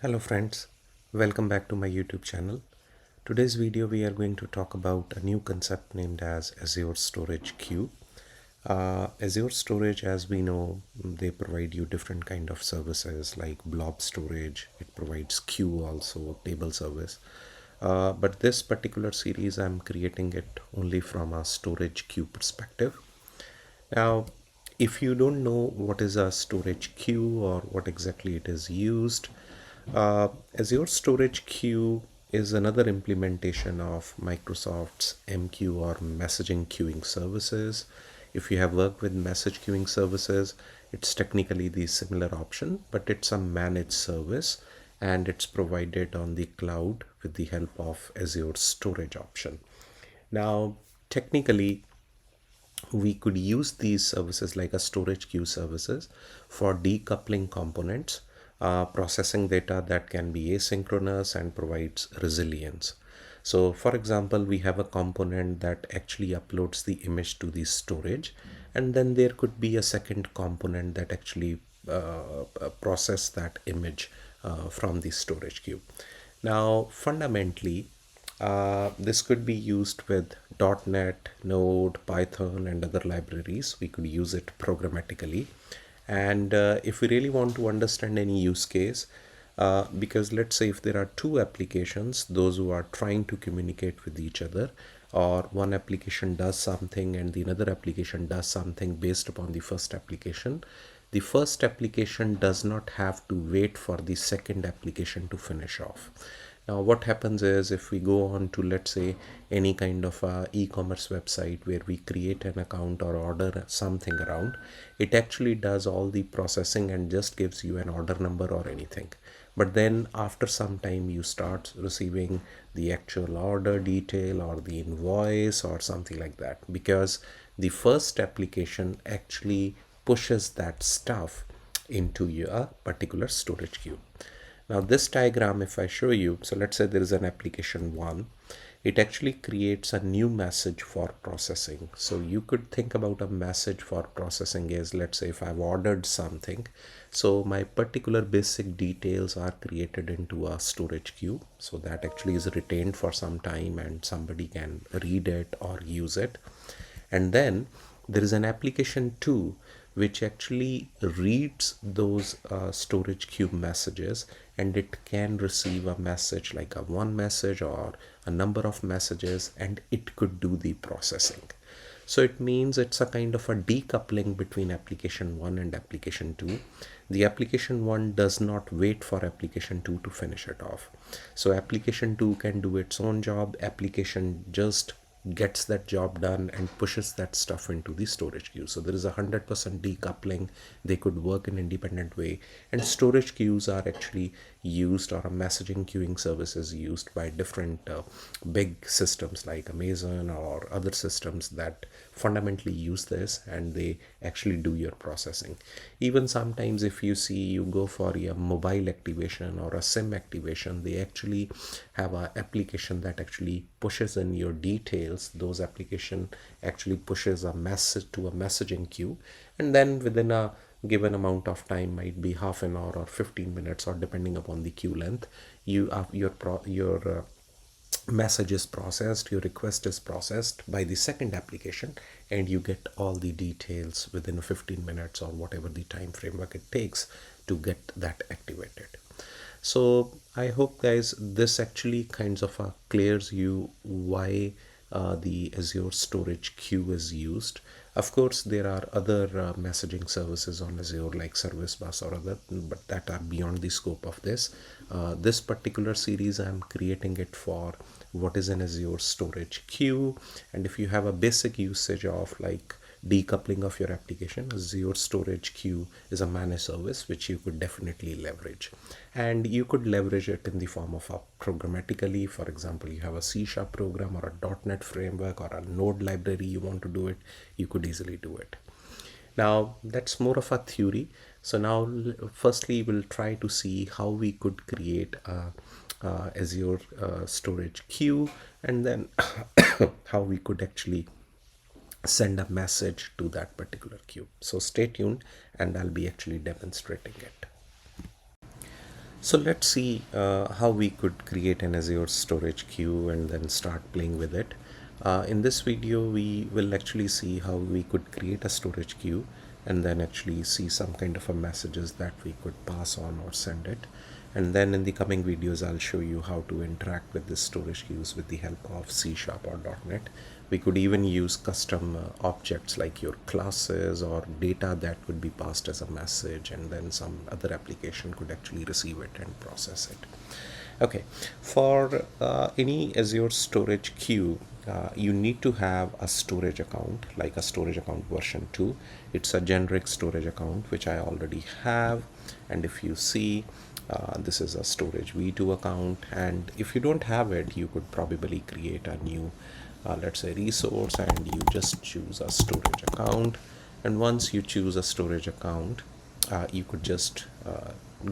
Hello friends, welcome back to my YouTube channel. Today's video we are going to talk about a new concept named as Azure Storage Queue. Azure Storage, as we know, they provide you different kind of services like blob storage. It provides queue also, table service. But this particular series I'm creating it only from a storage queue perspective. Now, if you don't know what is a storage queue or what exactly it is used, Azure Storage Queue is another implementation of Microsoft's MQ or messaging queuing services. If you have worked with message queuing services, it's technically the similar option, but it's a managed service and it's provided on the cloud with the help of Azure Storage option. Now, technically, we could use these services like a storage queue services for decoupling components, processing data that can be asynchronous and provides resilience. So for example, we have a component that actually uploads the image to the storage, and then there could be a second component that actually process that image from the storage queue. Now fundamentally, this could be used with .NET, Node, Python, and other libraries. We could use it programmatically. And if we really want to understand any use case, because let's say if there are two applications, those who are trying to communicate with each other, or one application does something and the other application does something based upon the first application does not have to wait for the second application to finish off. Now what happens is, if we go on to, let's say, any kind of a e-commerce website where we create an account or order something around, it actually does all the processing and just gives you an order number or anything. But then after some time you start receiving the actual order detail or the invoice or something like that, because the first application actually pushes that stuff into your particular storage queue. Now this diagram, if I show you, so let's say there is an application 1, it actually creates a new message for processing. So you could think about a message for processing is, let's say if I've ordered something, so my particular basic details are created into a storage queue. So that actually is retained for some time and somebody can read it or use it. And then there is an application 2 which actually reads those storage queue messages, and it can receive a message like a one message or a number of messages, and it could do the processing. So it means it's a kind of a decoupling between application 1 and application 2. The application 1 does not wait for application 2 to finish it off. So application 2 can do its own job. Application just gets that job done and pushes that stuff into the storage queue. So there is 100% decoupling. They could work in independent way, and storage queues are actually used, or a messaging queuing service is used by different big systems like Amazon or other systems that fundamentally use this, and they actually do your processing. Even sometimes if you see, you go for a mobile activation or a SIM activation, they actually have an application that actually pushes in your details. Those application actually pushes a message to a messaging queue, and then within a given amount of time, might be half an hour or 15 minutes, or depending upon the queue length, you have your message is processed, your request is processed by the second application, and you get all the details within 15 minutes or whatever the time framework it takes to get that activated. So I hope guys this actually kinds of clears you why the Azure storage queue is used. Of course there are other messaging services on Azure like Service Bus or other, but that are beyond the scope of this. This particular series I'm creating it for what is an Azure storage queue, and if you have a basic usage of like decoupling of your application, Azure storage queue is a managed service which you could definitely leverage, and you could leverage it in the form of a programmatically. For example, you have a C# program or a .NET framework or a Node library, you want to do it, you could easily do it. Now that's more of a theory. So now firstly we'll try to see how we could create a Azure storage queue, and then how we could actually send a message to that particular queue. So stay tuned and I'll be actually demonstrating it. So let's see how we could create an Azure storage queue and then start playing with it. In this video, we will actually see how we could create a storage queue and then actually see some kind of a messages that we could pass on or send it. And then in the coming videos, I'll show you how to interact with this storage queues with the help of C# or .NET. We could even use custom objects like your classes or data that could be passed as a message, and then some other application could actually receive it and process it. Okay, for any Azure storage queue, you need to have a storage account, like a storage account version 2. It's a generic storage account which I already have, and if you see, this is a storage v2 account, and if you don't have it, you could probably create a new let's say resource, and you just choose a storage account. And once you choose a storage account, you could just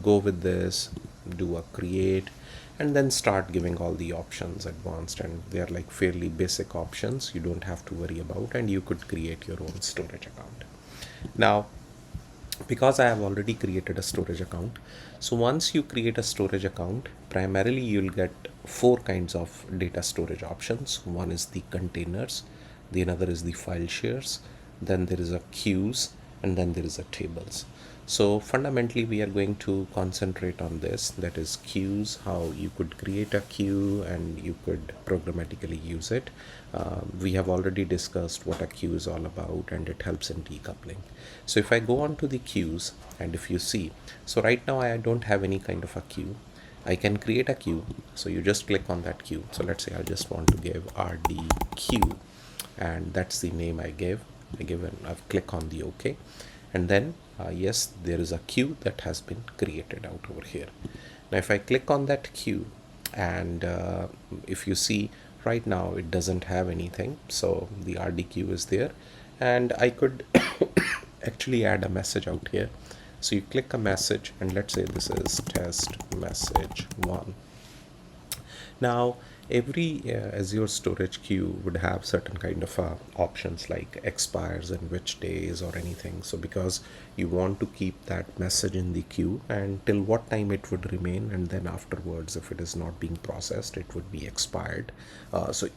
go with this, do a create, and then start giving all the options advanced, and they are like fairly basic options you don't have to worry about, and you could create your own storage account. Now, because I have already created a storage account, so once you create a storage account, primarily you'll get four kinds of data storage options. One is the containers, the another is the file shares, then there is a queues, and then there is a tables. So fundamentally we are going to concentrate on this, that is queues, how you could create a queue and you could programmatically use it. We have already discussed what a queue is all about, and it helps in decoupling. So if I go on to the queues, and if you see, so right now I don't have any kind of a queue. I can create a queue, so you just click on that queue. So let's say I just want to give RDQ, and that's the name I give. I've click on the OK, and then yes, there is a queue that has been created out over here. Now if I click on that queue, and if you see right now it doesn't have anything, so the RDQ is there, and I could actually add a message out here. So you click a message, and let's say this is test message 1. Now every Azure storage queue would have certain kind of options like expires and which days or anything. So because you want to keep that message in the queue and till what time it would remain, and then afterwards if it is not being processed it would be expired. So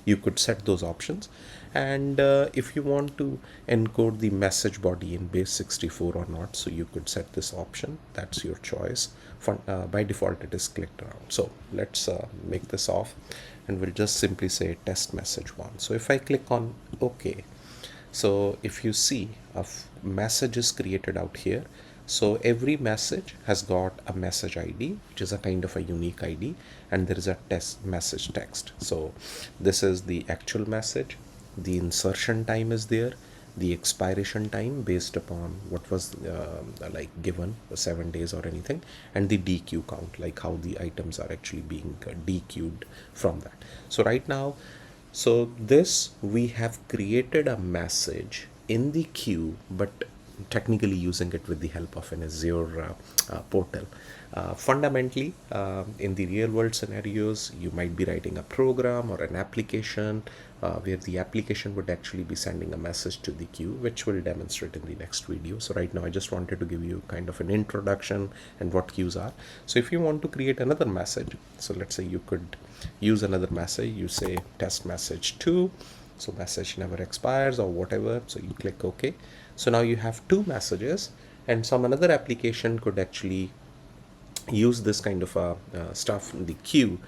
you could set those options. And if you want to encode the message body in base 64 or not, so you could set this option. That's your choice. By default it is clicked around. So let's make this off, and we'll just simply say test message 1. So if I click on OK, so if you see a message is created out here. So every message has got a message ID, which is a kind of a unique ID, and there is a test message text. So this is the actual message, the insertion time is there, the expiration time based upon what was like given, 7 days or anything, and the DQ count, like how the items are actually being DQ'd from that. So right now, so this we have created a message in the queue, but technically using it with the help of an Azure portal. Fundamentally, in the real world scenarios, you might be writing a program or an application where the application would actually be sending a message to the queue, which we'll demonstrate in the next video. So right now I just wanted to give you kind of an introduction and what queues are. So if you want to create another message, so let's say you could use another message, you say test message 2, so message never expires or whatever, so you click OK. So now you have two messages, and some another application could actually use this kind of stuff in the queue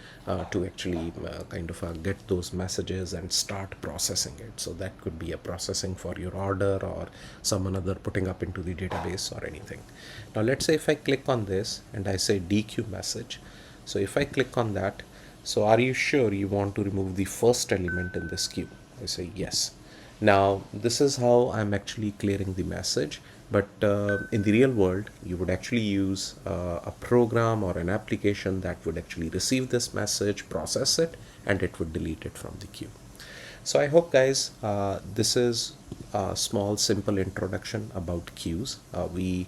to actually kind of get those messages and start processing it. So that could be a processing for your order or some another putting up into the database or anything. Now let's say if I click on this and I say DQ message, so if I click on that, so are you sure you want to remove the first element in this queue? I say yes. Now this is how I'm actually clearing the message, but in the real world you would actually use a program or an application that would actually receive this message, process it, and it would delete it from the queue. So I hope guys this is a small simple introduction about queues. We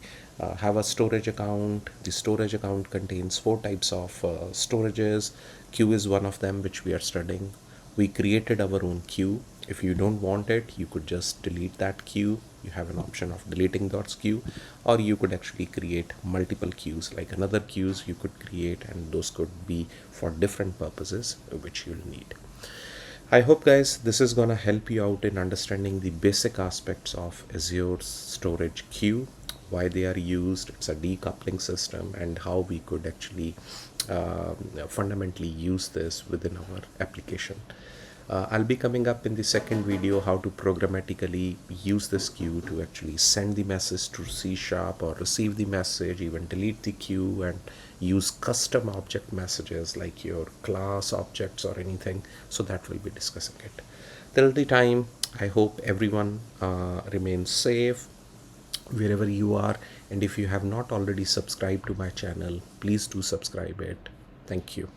have a storage account. The storage account contains 4 types of storages. Queue is one of them which we are studying. We created our own queue, If you don't want it, you could just delete that queue. You have an option of deleting that queue, or you could actually create multiple queues, like another queues you could create, and those could be for different purposes which you'll need. I hope guys this is gonna help you out in understanding the basic aspects of Azure storage queue, why they are used, it's a decoupling system, and how we could actually fundamentally use this within our application. I'll be coming up in the second video how to programmatically use this queue to actually send the message to C sharp or receive the message, even delete the queue, and use custom object messages like your class objects or anything. So that we'll be discussing it. Till the time, I hope everyone remains safe wherever you are, and if you have not already subscribed to my channel, please do subscribe it. Thank you.